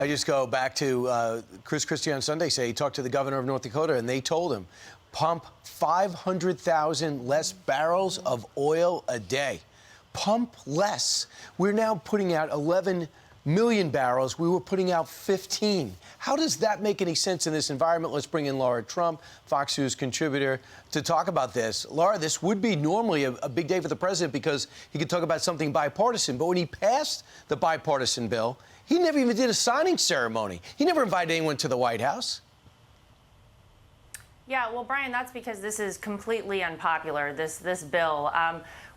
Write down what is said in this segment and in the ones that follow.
I just go back to Chris Christie on Sunday. Say he talked to the governor of North Dakota, and they told him, pump 500,000 less barrels of oil a day. Pump less. We're now putting out 11 million barrels. We were putting out 15. How does that make any sense in this environment? Let's bring in Lara Trump, Fox News contributor, to talk about this. Lara, this would be normally a big day for the president because he could talk about something bipartisan. But when he passed the bipartisan bill, he never even did a signing ceremony. He never invited anyone to the White House. Yeah, well, Brian, that's because this is completely unpopular, this bill.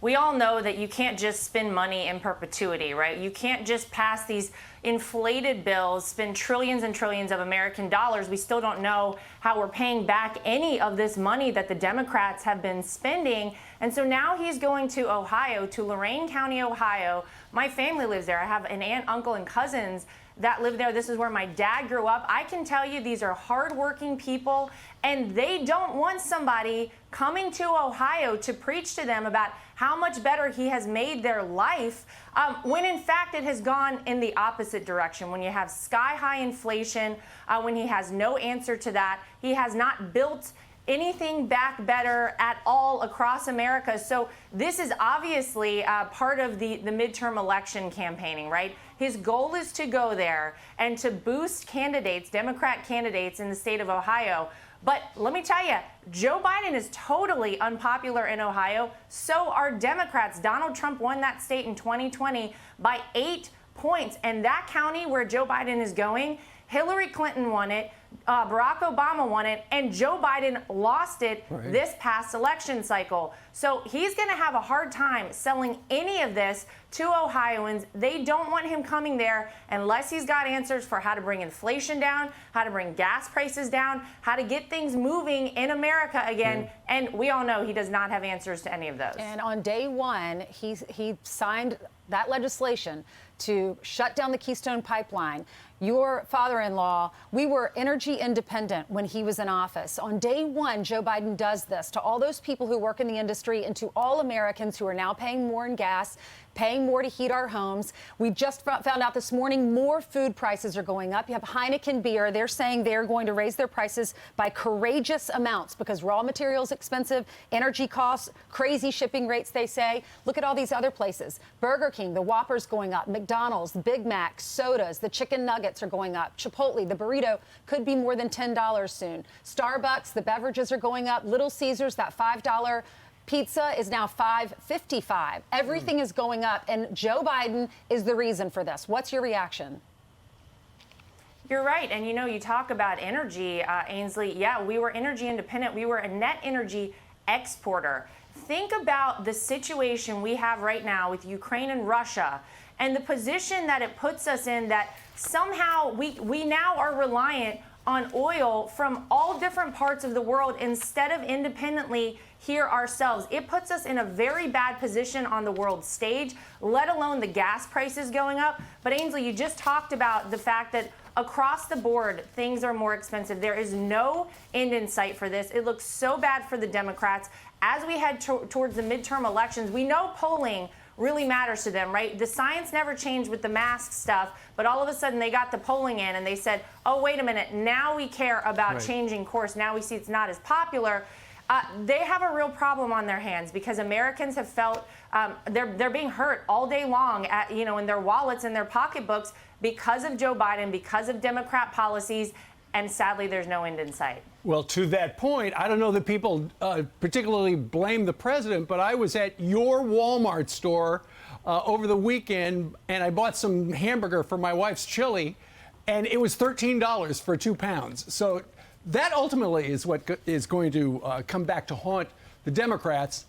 We all know that you can't just spend money in perpetuity, right? You can't just pass these inflated bills, spend trillions and trillions of American dollars. We still don't know how we're paying back any of this money that the Democrats have been spending. And so now he's going to Ohio, to Lorain County, Ohio. My family lives there. I have an aunt, uncle, and cousins that live there. This is where my dad grew up. I can tell you these are hardworking people, and they don't want somebody coming to Ohio to preach to them about how much better he has made their life, when in fact it has gone in the opposite direction. When you have sky-high inflation, when he has no answer to that, he has not built anything back better at all across America. So this is obviously part of the midterm election campaigning, right? His goal is to go there and to boost candidates, Democrat candidates in the state of Ohio. But let me tell you, Joe Biden is totally unpopular in Ohio. So are Democrats. Donald Trump won that state in 2020 by 8 points. And that county where Joe Biden is going, Hillary Clinton won it, Barack Obama won it, and Joe Biden lost it this past election cycle. So he's going to have a hard time selling any of this to Ohioans. They don't want him coming there unless he's got answers for how to bring inflation down, how to bring gas prices down, how to get things moving in America again. And we all know he does not have answers to any of those. And on day one, he signed that legislation to shut down the Keystone Pipeline. Your father-in-law, we were energy independent when he was in office. On day one, Joe Biden does this to all those people who work in the industry and to all Americans who are now paying more in gas, paying more to heat our homes. We just found out this morning more food prices are going up. You have Heineken beer. They're saying they're going to raise their prices by courageous amounts because raw materials expensive, energy costs, crazy shipping rates, they say. Look at all these other places. Burger King, the Whopper's going up. McDonald's, the Big Mac, sodas, the chicken nuggets are going up. Chipotle, the burrito could be more than $10 soon. Starbucks, the beverages are going up. Little Caesars, that $5 pizza is now $5.55. Everything is going up, and Joe Biden is the reason for this. What's your reaction? You're right. And, you know, you talk about energy, Ainsley. Yeah, we were energy independent. We were a net energy exporter. Think about the situation we have right now with Ukraine and Russia and the position that it puts us in, that somehow we now are reliant on oil from all different parts of the world instead of independently here ourselves. It puts us in a very bad position on the world stage, let alone the gas prices going up. But Ainsley, you just talked about the fact that across the board, things are more expensive. There is no end in sight for this. It looks so bad for the Democrats. As we head towards the midterm elections, we know polling really matters to them, right? The science never changed with the mask stuff, but all of a sudden they got the polling in and they said, oh, wait a minute, now we care about changing course. Now we see it's not as popular. They have a real problem on their hands because Americans have felt they're being hurt all day long, in their wallets and their pocketbooks because of Joe Biden, because of Democrat policies, and sadly, there's no end in sight. Well, to that point, I don't know that people particularly blame the president, but I was at your Walmart store over the weekend, and I bought some hamburger for my wife's chili, and it was $13 for 2 pounds. So that ultimately is what is going to come back to haunt the Democrats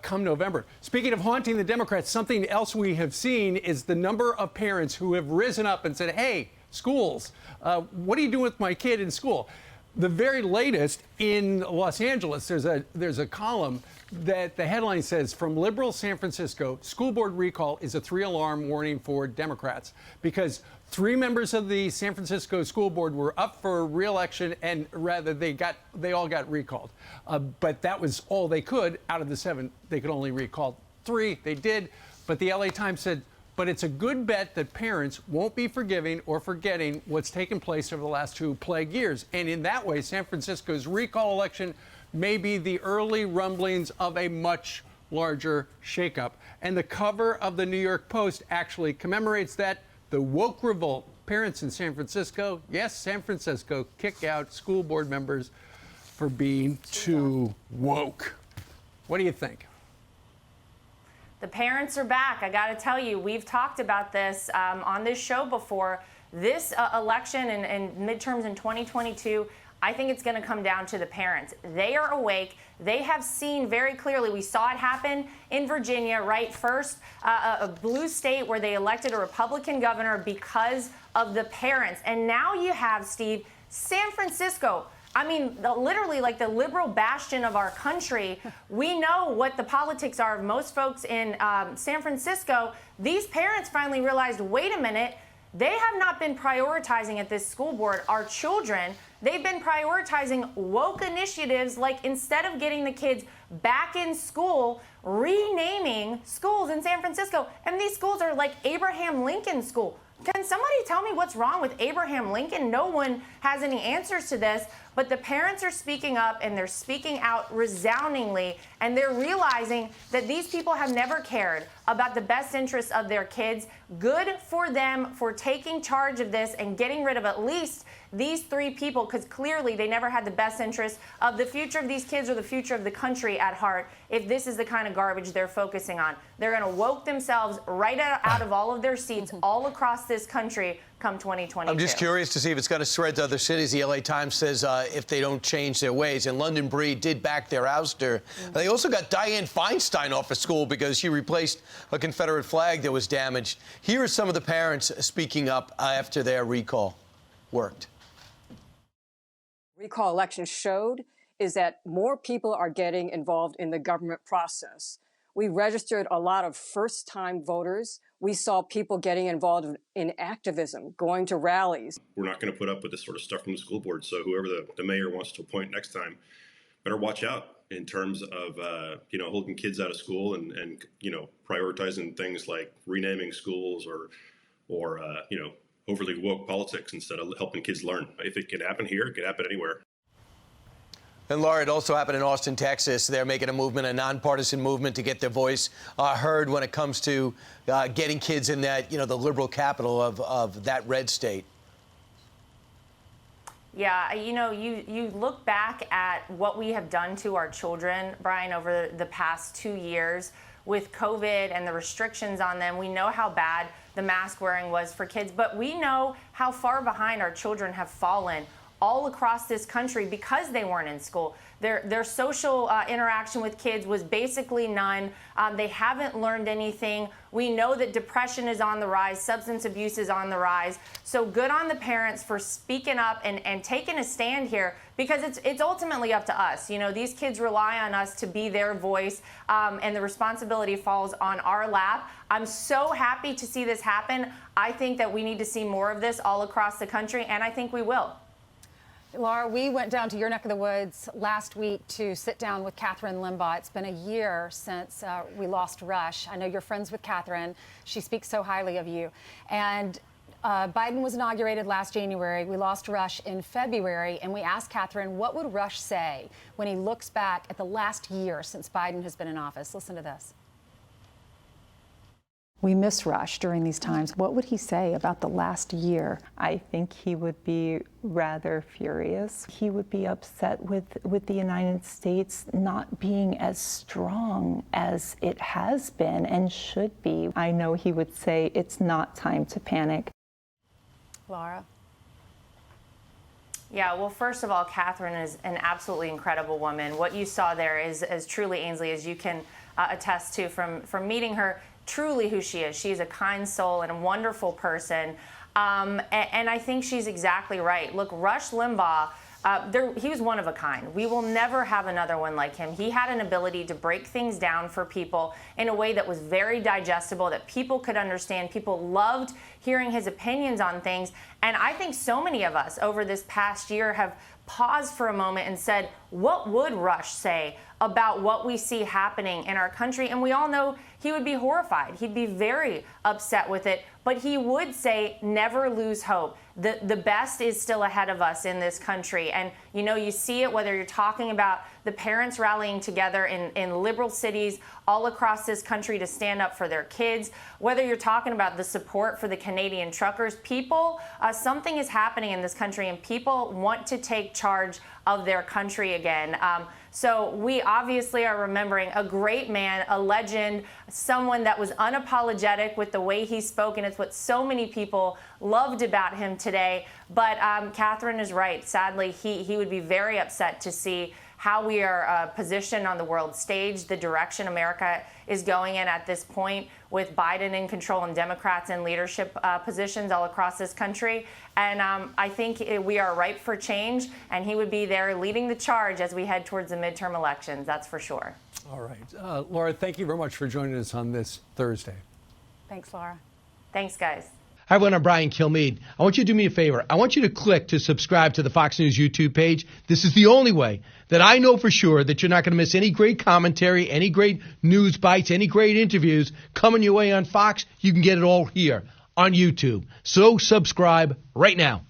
come November. Speaking of haunting the Democrats, something else we have seen is the number of parents who have risen up and said, hey, schools, what are you doing with my kid in school? The very latest in Los Angeles, there's a column that the headline says, from liberal San Francisco, school board recall is a 3-alarm warning for Democrats, because 3 members of the San Francisco school board were up for re-election, and rather they all got recalled. But that was all they could out of the 7. They could only recall 3. They did. But the LA Times said but it's a good bet that parents won't be forgiving or forgetting what's taken place over the last 2 plague years. And in that way, San Francisco's recall election may be the early rumblings of a much larger shakeup. And the cover of the New York Post actually commemorates that. The woke revolt. Parents in San Francisco, yes, San Francisco, kick out school board members for being too woke. What do you think? The parents are back. I got to tell you, we've talked about this on this show before. This election and midterms in 2022, I think it's going to come down to the parents. They are awake. They have seen very clearly. We saw it happen in Virginia, right? First, a blue state where they elected a Republican governor because of the parents. And now you have, Steve, San Francisco. I mean, literally like the liberal bastion of our country. We know what the politics are of most folks in San Francisco. These parents finally realized, wait a minute, they have not been prioritizing at this school board our children. They've been prioritizing woke initiatives, like instead of getting the kids back in school, renaming schools in San Francisco. And these schools are like Abraham Lincoln School. Can somebody tell me what's wrong with Abraham Lincoln? No one has any answers to this, but the parents are speaking up and they're speaking out resoundingly, and they're realizing that these people have never cared about the best interests of their kids. Good for them for taking charge of this and getting rid of at least these 3 people, because clearly they never had the best interest of the future of these kids or the future of the country at heart if this is the kind of garbage they're focusing on. They're going to woke themselves right out of all of their seats all across this country come 2022. I'm just curious to see if it's going to spread to other cities. The LA Times says if they don't change their ways. And London Breed did back their ouster. They also got Dianne Feinstein off of school because she replaced a Confederate flag that was damaged. Here are some of the parents speaking up after their recall worked. Recall election showed is that more people are getting involved in the government process. We registered a lot of first-time voters. We saw people getting involved in activism, going to rallies. We're not going to put up with this sort of stuff from the school board. So whoever the mayor wants to appoint next time better watch out in terms of, holding kids out of school and prioritizing things like renaming schools or overly woke politics instead of helping kids learn. If it can happen here, it can happen anywhere. And Laura, it also happened in Austin, Texas. They're making a movement, a nonpartisan movement to get their voice heard when it comes to getting kids in that, the liberal capital of that red state. Yeah, you look back at what we have done to our children, Brian, over the past 2 years with COVID and the restrictions on them. We know how bad the mask wearing was for kids, but we know how far behind our children have fallen all across this country because they weren't in school. Their social interaction with kids was basically none. They haven't learned anything. We know that depression is on the rise, substance abuse is on the rise. So good on the parents for speaking up and taking a stand here, because it's ultimately up to us. These kids rely on us to be their voice, and the responsibility falls on our lap. I'm so happy to see this happen. I think that we need to see more of this all across the country, and I think we will. Lara, we went down to your neck of the woods last week to sit down with Catherine Limbaugh. It's been a year since we lost Rush. I know you're friends with Catherine. She speaks so highly of you. And Biden was inaugurated last January. We lost Rush in February. And we asked Catherine, what would Rush say when he looks back at the last year since Biden has been in office? Listen to this. We miss Rush during these times. What would he say about the last year? I think he would be rather furious. He would be upset with the United States not being as strong as it has been and should be. I know he would say it's not time to panic. Lara? Yeah, well, first of all, Catherine is an absolutely incredible woman. What you saw there is as truly, Ainsley, as you can attest to from meeting her, truly who she is. She's a kind soul and a wonderful person. And I think she's exactly right. Look, Rush Limbaugh he was one of a kind. We will never have another one like him. He had an ability to break things down for people in a way that was very digestible, that people could understand. People loved hearing his opinions on things. And I think so many of us over this past year have paused for a moment and said, what would Rush say about what we see happening in our country? And we all know he would be horrified. He'd be very upset with it. But he would say, never lose hope. The best is still ahead of us in this country. And, you know, you see it whether you're talking about the parents rallying together in liberal cities all across this country to stand up for their kids, whether you're talking about the support for the Canadian truckers. People, something is happening in this country, and people want to take charge of their country again. So we obviously are remembering a great man, a legend, someone that was unapologetic with the way he spoke, and it's what so many people loved about him today. But Catherine is right. Sadly, he would be very upset to see how we are positioned on the world stage, the direction America is going in at this point, with Biden in control and Democrats in leadership positions all across this country. And I think we are ripe for change, and he would be there leading the charge as we head towards the midterm elections, that's for sure. All right. Laura, thank you very much for joining us on this Thursday. Thanks, Laura. Thanks, guys. Hi, everyone. I'm Brian Kilmeade. I want you to do me a favor. I want you to click to subscribe to the Fox News YouTube page. This is the only way that I know for sure that you're not going to miss any great commentary, any great news bites, any great interviews coming your way on Fox. You can get it all here on YouTube. So subscribe right now.